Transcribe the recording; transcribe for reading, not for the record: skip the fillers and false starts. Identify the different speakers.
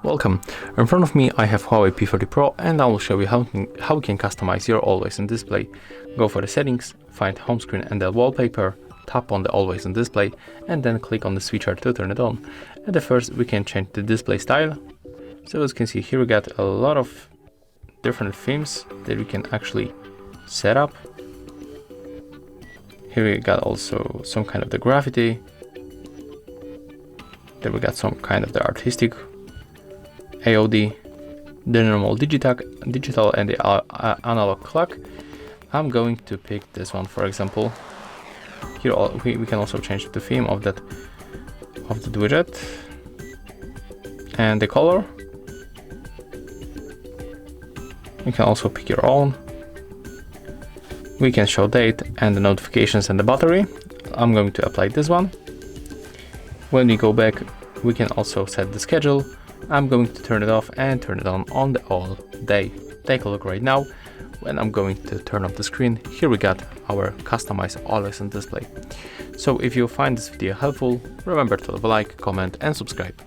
Speaker 1: Welcome. In front of me I have Huawei P30 Pro, and I will show you how you can customize your Always On display. Go for the settings, find home screen and the wallpaper, tap on the Always On display and then click on the switcher to turn it on. At the first we can change the display style. So as you can see here we got a lot of different themes that we can actually set up. Here we got also some kind of the graffiti. Then we got some kind of the artistic AOD, the normal digital and the analog clock. I'm going to pick this one, for example. Here we can also change the theme of the widget and the color. You can also pick your own. We can show date and the notifications and the battery. I'm going to apply this one. When we go back, we can also set the schedule. I'm going to turn it off and turn it on the all day. Take a look right now. When I'm going to turn off the screen, here we got our customized Always On display. So if you find this video helpful, remember to leave a like, comment and subscribe.